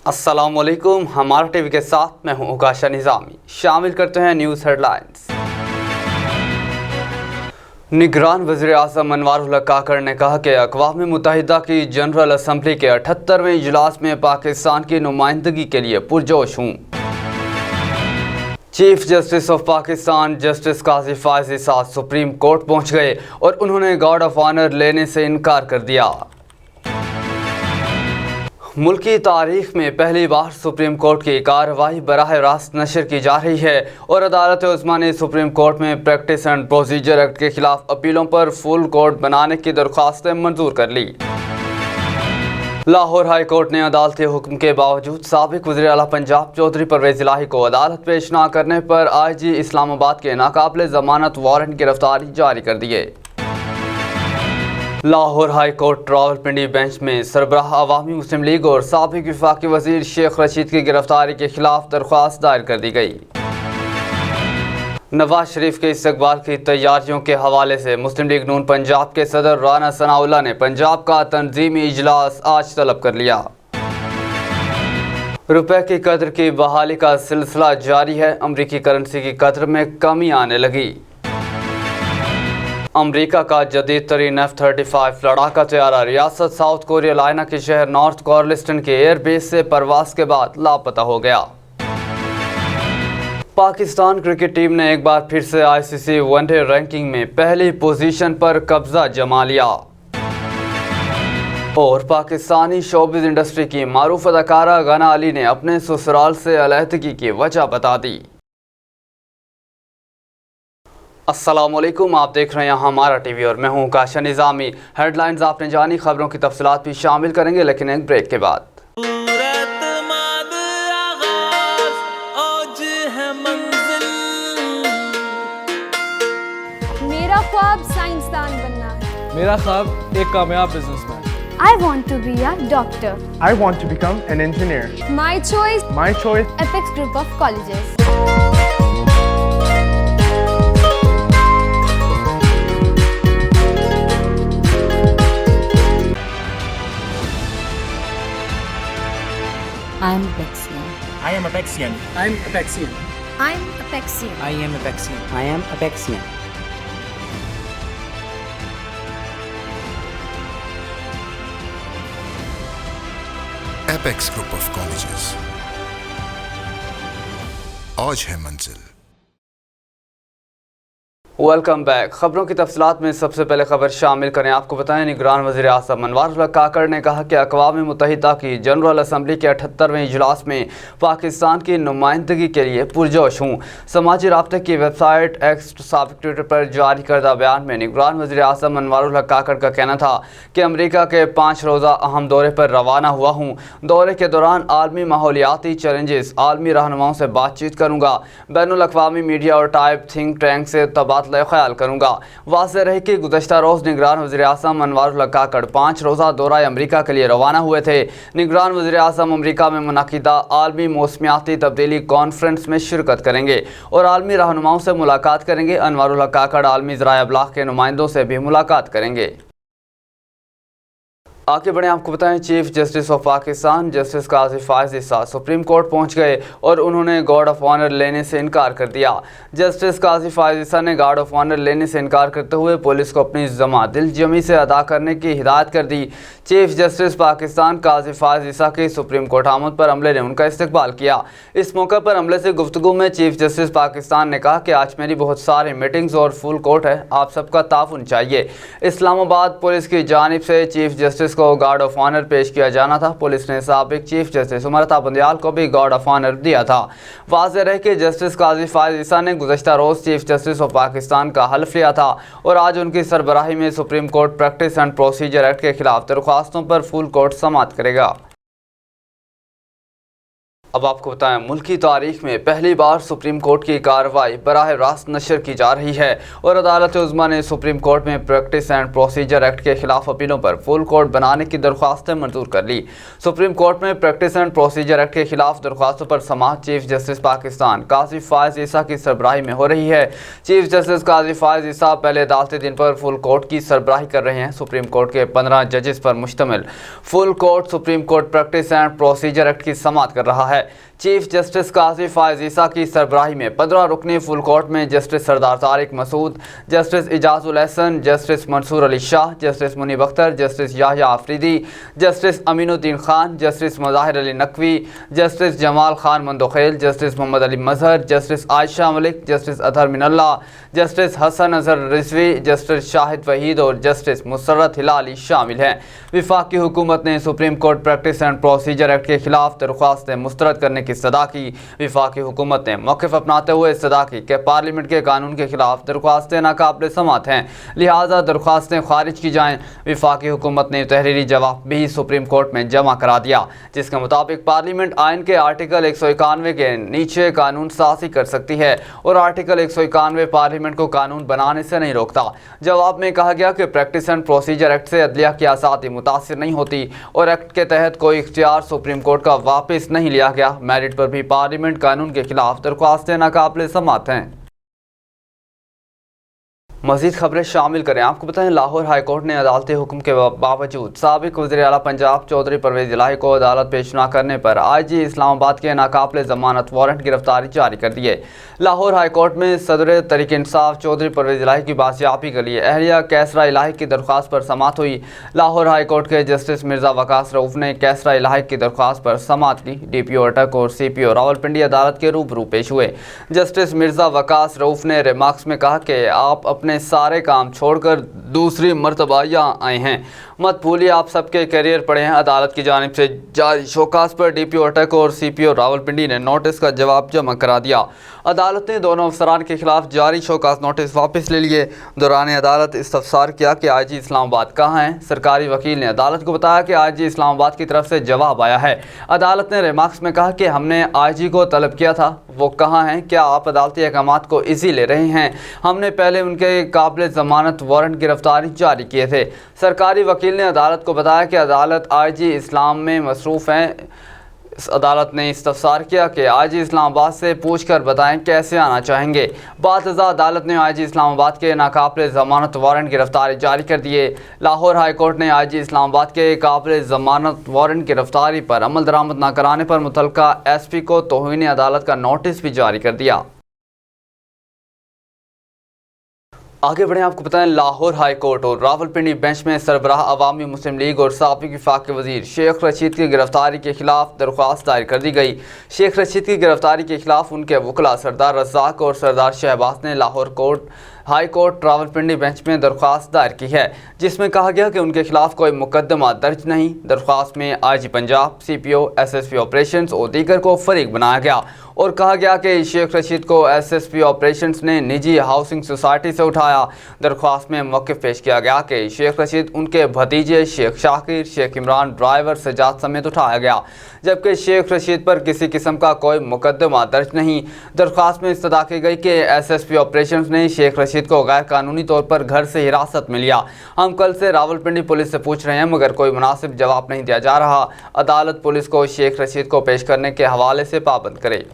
अस्सलाम वालेकुम। हमारा टीवी के साथ मैं हूं उकाशा निज़ामी। शामिल करते हैं न्यूज़ हेडलाइंस। निगरान वज़ीर आज़म अनवारुल हक काकड़ ने कहा कि अक़वाम मुत्तहिदा की जनरल असम्बली के 78वें इजलास में पाकिस्तान की नुमाइंदगी के लिए पुरजोश हूँ। Chief justice of Pakistan justice Qazi Faez Isa supreme court पहुँच गए और उन्होंने गार्ड ऑफ ऑनर लेने से इनकार कर दिया। मुल्की तारीख में पहली बार सुप्रीम कोर्ट की कार्रवाई बराह रास्त नशर की जा रही है और अदालत उस्मा ने सुप्रीम कोर्ट में प्रैक्टिस एंड प्रोसीजर एक्ट के खिलाफ अपीलों पर फुल कोर्ट बनाने की दरख्वास्तें मंजूर कर ली। लाहौर हाई कोर्ट ने अदालती हुक्म के बावजूद साबिक वज़ीर आला पंजाब चौधरी परवेज़ इलाही को अदालत पेश न करने पर IG इस्लामाबाद के नाकाबिले ज़मानत वारंट गिरफ्तारी जारी कर दिए। Lahore high court Rawalpindi bench में सरबराह अवामी मुस्लिम लीग और साबिक वफाकी वज़ीर शेख रशीद की गिरफ्तारी के खिलाफ दरख्वास्त दायर कर दी गई। नवाज शरीफ के इस्तकबाल की तैयारियों के हवाले से मुस्लिम लीग नून पंजाब के सदर राना सनाउल्लाह ने पंजाब का तंजीमी इजलास आज तलब कर लिया। रुपए की कदर की बहाली का सिलसिला जारी है। अमरीकी करेंसी की कदर में कमी आने लगी। अमरीका का जदीद तरीन F-35 लड़ाका तैयारा रियासत साउथ कैरोलिना के शहर नॉर्थ कार्लिस्टन के एयरबेस से परवास के बाद लापता हो गया। पाकिस्तान क्रिकेट टीम ने एक बार फिर से ICC वनडे रैंकिंग में पहली पोजीशन पर कब्जा जमा लिया। और पाकिस्तानी शोबिज़ इंडस्ट्री की मारूफ अदाकारा गना अली ने अपने ससुराल से अलहदगी की वजह बता दी। अस्सलाम वालेकुम, आप देख रहे हैं हमारा टीवी और मैं हूं उकाशा निज़ामी। हेडलाइंस आपने जानी, खबरों की तफसीलात भी शामिल करेंगे लेकिन एक ब्रेक के बाद। मेरा ख्वाब साइंसदान बनना है। मेरा ख्वाब एक कामयाब businessman. I want to be a doctor. I want to become an engineer. My choice, Apex Group of Colleges. I'm Apexian. I am Apexian. I'm Apexian. I'm Apexian. I am Apexian. I am Apexian. Apex group of colleges, आज है मंजिल। Welcome back. खबरों की तफसीलात में सबसे पहले खबर शामिल करें। आपको बताएं, निगरान वज़ीर आज़म अनवारुल हक काकड़ ने कहा कि अक़वाम मुत्तहिदा की जनरल असम्बली के 78वें इजलास में पाकिस्तान की नुमाइंदगी के लिए पुरजोश हूँ। समाजी राब्ते की वेबसाइट एक्स साबिक ट्विटर पर जारी करदा बयान में निगरान वज़ीर आज़म अनवारुल हक काकड़ का कहना था कि अमरीका के 5 रोज़ा अहम दौरे पर रवाना हुआ हूँ। दौरे के दौरान आलमी माहौलियाती चैलेंजेस, आलमी रहनुमाओं से बातचीत करूँगा, बैनुल अक़वामी मीडिया और टाइप थिंक टैंक से तबादला ख्याल करूंगा। वाज़ेह रहे कि गुज़श्ता रोज़ निगरान वज़ीर आज़म अनवारुल हक काकड़ 5 रोज़ा दौरा अमरीका के लिए रवाना हुए थे। निगरान वज़ीर आज़म अमरीका में मुनक़िदा आलमी मौसमियाती तब्दीली कॉन्फ्रेंस में शिरकत करेंगे और आलमी रहनुमाओं से मुलाकात करेंगे। अनवारुल हक काकड़ आलमी ज़राए अबलाग़ के नुमाइंदों से भी मुलाकात करेंगे। आगे बढ़े, आपको बताएं, chief justice of Pakistan justice Qazi Faez Isa supreme court पहुंच गए और उन्होंने गार्ड ऑफ ऑनर लेने से इनकार कर दिया। जस्टिस काजी फायज़ इसाद ने गार्ड ऑफ ऑनर लेने से इनकार करते हुए पुलिस को अपनी ज़मा दिलजमी से अदा करने की हिदायत कर दी। चीफ जस्टिस पाकिस्तान काजी फायज़ इसाद की सुप्रीम कोर्ट आमद पर अमले ने उनका इस्तकबाल किया। इस मौके पर अमले से गुफ्तगू में चीफ जस्टिस पाकिस्तान ने कहा कि आज मेरी बहुत सारी मीटिंग्स और फुल कोर्ट है, आप सबका ताउन चाहिए। इस्लामाबाद पुलिस की जानिब से चीफ जस्टिस को गार्ड ऑफ ऑनर पेश किया जाना था। पुलिस ने साबिक चीफ जस्टिस उमरता बंदियाल को भी गार्ड ऑफ ऑनर दिया था। वाज़ेह रहे कि जस्टिस काजी फायज़ इसाद ने गुज़श्ता रोज़ चीफ जस्टिस ऑफ पाकिस्तान का हल्फ लिया था और आज उनकी सरबराही में supreme court practice and procedure act के खिलाफ दरख्वास्तों पर फुल कोर्ट समाअत करेगा। अब आपको बताएं, मुल्की तारीख में पहली बार सुप्रीम कोर्ट की कार्रवाई बराह रास्त नशर की जा रही है और अदालत उज़्मा ने सुप्रीम कोर्ट में प्रैक्टिस एंड प्रोसीजर एक्ट के खिलाफ अपीलों पर फुल कोर्ट बनाने की दरख्वास्तें मंजूर कर ली। सुप्रीम कोर्ट में प्रैक्टिस एंड प्रोसीजर एक्ट के खिलाफ दरख्वास्तों पर समाअत चीफ जस्टिस पाकिस्तान काजी फायज ईसा की सरबराही में हो रही है। चीफ जस्टिस काजी फायज ईसा पहले अदालती दिन पर फुल कोर्ट की सरबराही कर रहे हैं। सुप्रीम कोर्ट के 15 जजेस पर मुश्तमिल full court supreme court practice and procedure act की समाअत कर रहा है। चीफ जस्टिस काजी फायज ईसा की सरबराही में 15 रुकनी फुल कोर्ट में justice Sardar Tariq Masood, justice Ijazul Ahsan, justice Mansoor Ali Shah, justice Munib Akhtar, justice Yahya Afridi, justice Aminuddin Khan, justice Mazahar Ali Naqvi, justice Jamal Khan Mandokhail, justice Muhammad Ali Mazhar, justice Ayesha Malik, justice Athar Minallah, justice Hasan Azhar Rizvi, justice Shahid Waheed और जस्टिस मुसर्रत हिलाली शामिल हैं। वफाकी हुकूमत ने supreme court practice and procedure act के खिलाफ दरख्वास्तें मुस्तरद करने की सदा की। वफाकी हुकूमत ने मौक़िफ़ अपनाते हुए सदा की कि पार्लियामेंट के कानून के खिलाफ दरख्वास्तें नाकाबिल समाअत हैं, लिहाजा दरख्वास्तें खारिज की जाएँ। वफाकी हुकूमत ने तहरीरी जवाब भी सुप्रीम कोर्ट में जमा करा दिया, जिसके मुताबिक पार्लियामेंट आइन के आर्टिकल 191 के नीचे कानून साज़ी कर सकती है और आर्टिकल 191 पार्लियामेंट को कानून बनाने से नहीं रोकता। जवाब में कहा गया कि प्रैक्टिस एंड प्रोसीजर एक्ट से अदलिया की आज़ादी मुतासिर नहीं होती और एक्ट के तहत कोई इख्तियार सुप्रीम कोर्ट का वापस नहीं लिया गया। मेरिट पर भी पार्लियामेंट कानून के खिलाफ दरख्वास्तें नाकाबिल समाअत हैं। मज़ीद खबरें शामिल करें। आपको बताएं, लाहौर हाई कोर्ट ने अदालती हुक्म के बावजूद साबिक वज़ीर आला पंजाब चौधरी परवेज़ इलाही को अदालत पेश न करने पर IG इस्लामाबाद के नाकाबिल ज़मानत वारंट गिरफ्तारी जारी कर दी है। लाहौर हाई कोर्ट में सदर तहरीक इंसाफ चौधरी परवेज़ इलाही की बाजियाबी के लिए अहलिया कैसरा इलाही की दरख्वास्त पर समाअत हुई। लाहौर हाई कोर्ट के जस्टिस मिर्ज़ा वकास रऊफ़ ने कैसरा इलाही की दरख्वास्त पर समाअत की। DPO अटक और CPO रावलपिंडी अदालत के रूबरू पेश हुए। जस्टिस मिर्ज़ा वकास रऊफ़ ने रिमार्क्स में कहा कि आप अपने सारे काम छोड़कर दूसरी मर्तबा यहाँ आए हैं, मत भूलिए आप सबके करियर पड़े हैं। अदालत की जानिब से जारी शोकास पर DPO अटक और CPO रावलपिंडी ने नोटिस का जवाब जमा करा दिया। अदालत ने दोनों अफसरान के खिलाफ जारी शोकास नोटिस वापस ले लिए। दौरान अदालत इस्तफसार किया कि IG इस्लामाबाद कहाँ हैं। सरकारी वकील ने अदालत को बताया कि IG इस्लामाबाद की तरफ से जवाब आया है। अदालत ने रिमार्क्स में कहा कि हमने IG को तलब किया था, वो कहाँ हैं, क्या आप अदालती अहकामात को इजी ले रहे हैं। हमने पहले उनके काबिल ज़मानत वारंट गिरफ्तारी जारी किए थे। सरकारी वकील ने अदालत को बताया कि अदालत IG इस्लाम में मसरूफ़ हैं। अदालत ने इस्तफसार किया कि IG इस्लामाबाद से पूछकर बताएं कैसे आना चाहेंगे। बादअज़ा अदालत ने IG इस्लामाबाद के नाकाबिल ज़मानत वारंट गिरफ्तारी जारी कर दिए। लाहौर हाई कोर्ट ने IG इस्लामाबाद के काबिल ज़मानत वारंट गिरफ्तारी पर अमल दरामद न कराने पर मुतल्लिका SP को तौहीन अदालत का नोटिस भी जारी कर दिया। आगे बढ़ें, आपको बताएं, लाहौर हाई कोर्ट और रावलपिंडी बेंच में सरबराह अवामी मुस्लिम लीग और साबिक़ वफाकी वज़ीर शेख रशीद की गिरफ्तारी के खिलाफ दरख्वास्त दायर कर दी गई। शेख रशीद की गिरफ्तारी के खिलाफ उनके वकला सरदार रज़ाक और सरदार शहबाज ने Lahore high court Rawalpindi bench में दरख्वास्त दायर की है, जिसमें कहा गया कि उनके खिलाफ कोई मुकदमा दर्ज नहीं। दरख्वास्त में IG Punjab, CPO, SSP operations और दीगर को फरीक बनाया गया और कहा गया कि शेख रशीद को SSP ऑपरेशंस ने निजी हाउसिंग सोसाइटी से उठाया। दरख्वास्त में मौक़िफ़ पेश किया गया कि शेख रशीद उनके भतीजे शेख शाकिर, शेख इमरान, ड्राइवर सजाद समेत उठाया गया, जबकि शेख रशीद पर किसी किस्म का कोई मुकदमा दर्ज नहीं। दरख्वास्त में इस्तदा की गई कि SSP ऑपरेशंस ने शेख रशीद को गैर कानूनी तौर पर घर से हिरासत में लिया। हम कल से रावलपिंडी पुलिस से पूछ रहे हैं मगर कोई मुनासिब जवाब नहीं दिया जा रहा। अदालत पुलिस को शेख रशीद को पेश करने के हवाले से पाबंद करे।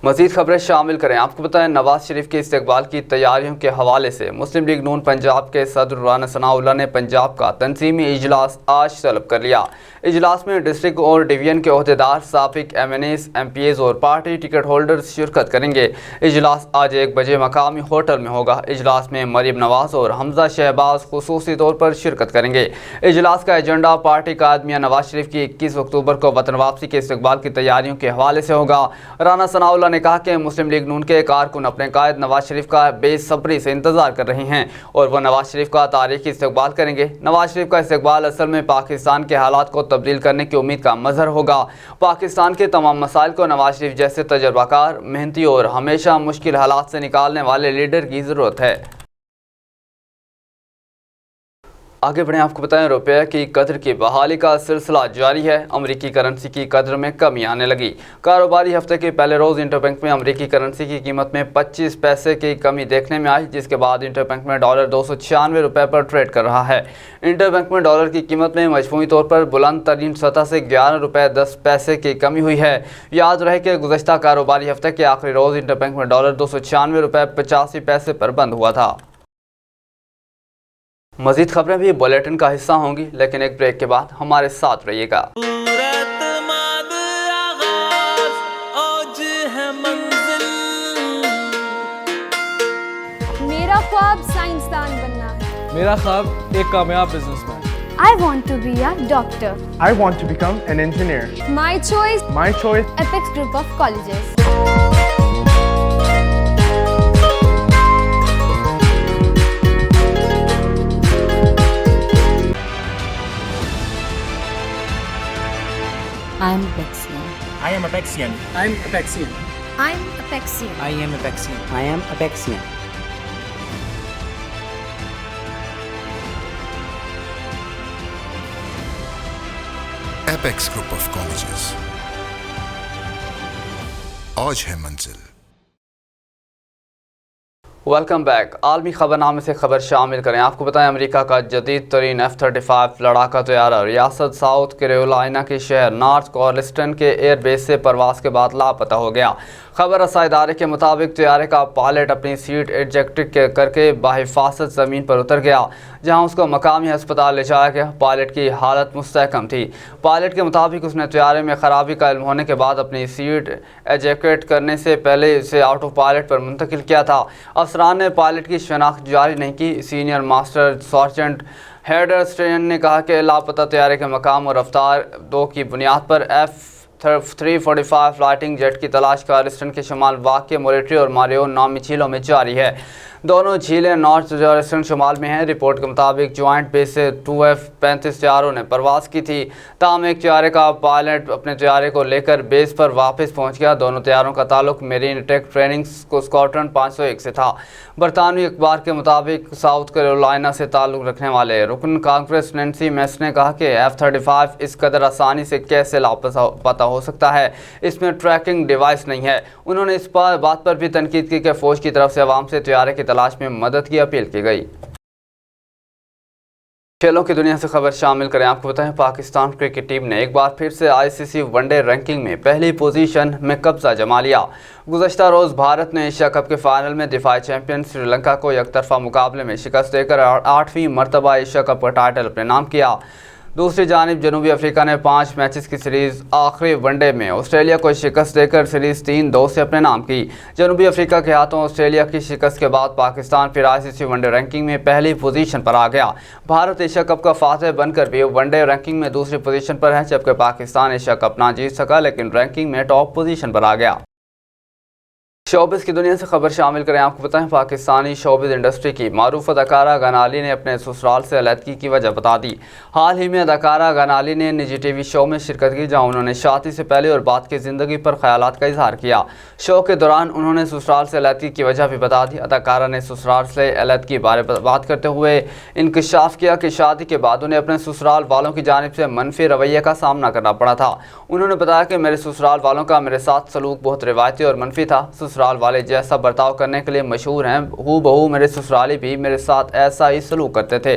मज़ीद खबरें शामिल करें। आपको बताएं, नवाज शरीफ के इस्तकबाल की तैयारियों के हवाले से मुस्लिम लीग नून पंजाब के सदर राना सनाउल्लाह ने पंजाब का तंजीमी इजलास आज तलब कर लिया। इजलास में डिस्ट्रिक्ट और डिवीजन के अहदेदार, साबिक MNAs, MPAs और पार्टी टिकट होल्डर्स शिरकत करेंगे। इजलास आज 1 बजे मकामी होटल में होगा। इजलास में मरीम नवाज और हमजा शहबाज खुसूसी तौर पर शिरकत करेंगे। इजलास का एजेंडा पार्टी कायद मियां नवाज शरीफ की 21 अक्टूबर को वतन वापसी के इस्तकबाल की तैयारियों के हवाले से होगा। राना सनाउल्लाह ने कहा कि मुस्लिम लीग नून के कारकुन अपने कायद नवाज शरीफ का बेसब्री से इंतजार कर रहे हैं और वह नवाज शरीफ का तारीखी इस्तकबाल करेंगे। नवाज शरीफ का इस्तकबाल असल में पाकिस्तान के हालात को तब्दील करने की उम्मीद का मजहर होगा। पाकिस्तान के तमाम मसाइल को नवाज शरीफ जैसे तजर्बाकार, मेहनती और हमेशा मुश्किल हालात से निकालने वाले लीडर की ज़रूरत है। आगे बढ़ें, आपको बताएं रुपये की कदर की बहाली का सिलसिला जारी है। अमरीकी करेंसी की कदर में कमी आने लगी। कारोबारी हफ्ते के पहले रोज़ इंटरबैंक में अमरीकी करेंसी की कीमत में 25 पैसे की कमी देखने में आई, जिसके बाद इंटरबैंक में डॉलर 296 रुपये पर ट्रेड कर रहा है। इंटरबैंक में डॉलर की कीमत में मजमूई तौर पर बुलंद तरीन सतह से 11 रुपये 10 पैसे की कमी हुई है। याद रहे कि गुज़श्ता कारोबारी हफ्ते के आखिरी रोज़ इंटरबैंक में डॉलर 296 रुपये 85 पैसे पर बंद हुआ था। मज़ीद खबरें भी बुलेटिन का हिस्सा होंगी, लेकिन एक ब्रेक के बाद हमारे साथ रहिएगा। मेरा ख्वाब साइंसदान बनना है। मेरा ख्वाब एक कामयाब businessman. I want to be a doctor. I want to become an engineer. My choice, My choice, Apex Group of Colleges. I am Apexian. I am Apexian. I'm Apexian. I'm Apexian. I am Apexian. I am Apexian. Apex group of colleges, आज है मंजिल। Welcome back. आलमी खबरनामे से खबर शामिल करें। आपको बताएं, अमेरिका का जदीद तरीन F-35 लड़ाका तैयारा रियासत साउथ कैरोलिना के शहर नॉर्थ कार्लस्टन के एयरबेस से परवास के बाद लापता हो गया। खबर रसा इदारे के मुताबिक तैयारे का पायलट अपनी सीट एजेक्ट करके बाहिफाजत ज़मीन पर उतर गया, जहां उसको मकामी अस्पताल ले जाया गया। पायलट की हालत मुस्तहकम थी। पायलट के मुताबिक उसने तैयारे में ख़राबी का इल्म होने के बाद अपनी सीट एजेक्ट करने से पहले इसे आउट ऑफ पायलट पर मुंतकिल किया था। अफसरान ने पायलट की शनाख्त जारी नहीं की। सीनियर मास्टर सार्जेंट हेडर स्टेन ने कहा कि लापता तैयारे के मकाम और रफ्तार 2 की बुनियाद पर F-345 फ्लाइटिंग जेट की तलाश कार्लस्टन के शुमाल वाक़ मोरेटरी और मारियो नामी झीलों में जारी है। दोनों झीलें नॉर्थ कार्लस्टन शुमाल में हैं। रिपोर्ट के मुताबिक जॉइंट बेस से 2 F-35 तैयारों ने परवास की थी। ताहम एक तैयारे का पायलट अपने तैयारे को लेकर बेस पर वापस पहुंच गया। दोनों तैयारों का ताल्लुक मेरीन अटैक ट्रेनिंग स्क्वाड्रन 501 से था। बरतानवी अखबार के मुताबिक साउथ कैरोलिना से ताल्लुक रखने वाले रुकन कांग्रेस नैन्सी मेस ने कहा कि F-35 इस कदर आसानी से कैसे लापता हो सकता है, इसमें ट्रैकिंग डिवाइस नहीं है। उन्होंने इस बात पर भी तनकीद की कि फ़ौज की तरफ से अवाम से तैयारे की तलाश में मदद की अपील की गई। खेलों की दुनिया से खबर शामिल करें। आपको बताएं, पाकिस्तान क्रिकेट टीम ने एक बार फिर से ICC वनडे रैंकिंग में पहली पोजीशन में कब्जा जमा लिया। गुज़श्ता रोज़ भारत ने एशिया कप के फाइनल में दिफाई चैंपियन श्रीलंका को एकतरफा मुकाबले में शिकस्त देकर 8वीं मरतबा एशिया कप का टाइटल अपने नाम किया। दूसरी जानिब जनूबी अफ्रीका ने 5 मैचेस की सीरीज़ आखिरी वनडे में ऑस्ट्रेलिया को शिकस्त देकर सीरीज़ 3-2 से अपने नाम की। जनूबी अफ्रीका के हाथों ऑस्ट्रेलिया की शिकस्त के बाद पाकिस्तान फिर ICC वनडे रैंकिंग में पहली पोजीशन पर आ गया। भारत एशिया कप का फातह बनकर भी वनडे रैंकिंग में दूसरी पोजीशन पर है, जबकि पाकिस्तान एशिया कप ना जीत सका लेकिन रैंकिंग में टॉप पोजीशन पर आ गया। शोबिज़ की दुनिया से खबर शामिल करें। आपको बताएं, पाकिस्तानी शोबिज़ इंडस्ट्री की मारूफ अदाकारा गनाली ने अपने ससुराल से अलहदगी की वजह बता दी। हाल ही में अदाकारा गनाली ने निजी TV शो में शिरकत की, जहां उन्होंने शादी से पहले और बाद की ज़िंदगी पर ख्यालात का इजहार किया। शो के दौरान उन्होंने ससुराल से अलहदगी की वजह भी बता दी। अदाकारा ने ससुराल से अलहदगी बारे बात करते हुए इंकशाफ किया कि शादी के बाद उन्हें अपने ससुराल वालों की जानिब से मनफी रवैये का सामना करना पड़ा था। उन्होंने बताया कि मेरे ससुराल वालों का मेरे साथ सलूक बहुत रिवायती और मनफी था। ससुराल वाले जैसा बर्ताव करने के लिए मशहूर हैं, हूबहू मेरे ससुराली भी मेरे साथ ऐसा ही सलूक करते थे।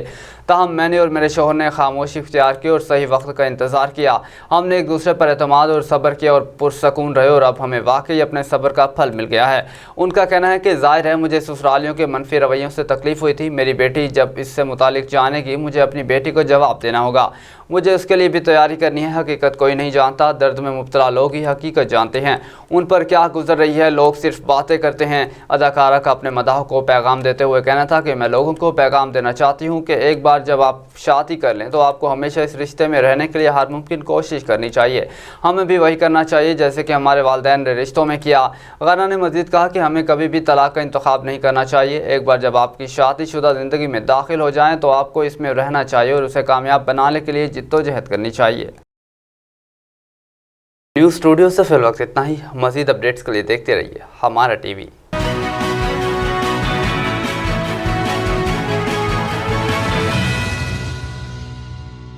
ताहम मैंने और मेरे शोहर ने खामोशी इख्तियार की और सही वक्त का इंतज़ार किया। हमने एक दूसरे पर एतमाद और सब्र किया और पुरसकून रहे और अब हमें वाकई अपने सब्र का फल मिल गया है। उनका कहना है कि ज़ाहिर है मुझे ससुरालियों के मनफी रवैयों से तकलीफ़ हुई थी। मेरी बेटी जब इससे मुतालिक जानेगी, मुझे अपनी बेटी को जवाब देना होगा। मुझे उसके लिए भी तैयारी करनी है। हकीकत कोई नहीं जानता, दर्द में मुब्तला लोग ही हकीकत जानते हैं। उन पर क्या गुजर रही है, लोग सिर्फ बातें करते हैं। अदाकारा का अपने मदाह को पैगाम देते हुए कहना था कि मैं लोगों को पैगाम देना चाहती हूँ कि एक बार जब आप शादी कर लें तो आपको हमेशा इस रिश्ते में रहने के लिए हर मुमकिन कोशिश करनी चाहिए। हमें भी वही करना चाहिए जैसे कि हमारे वालिदैन ने रिश्तों में किया। गना ने मज़ीद कहा कि हमें कभी भी तलाक का इंतखाब नहीं करना चाहिए। एक बार जब आपकी शादीशुदा ज़िंदगी में दाखिल हो जाएँ तो आपको इसमें रहना चाहिए और उसे कामयाब बनाने के लिए जिद्दोजहद करनी चाहिए। न्यूज़ स्टूडियो से फिल वक्त इतना ही। मज़ीद अपडेट्स के लिए देखते रहिए हमारा TV।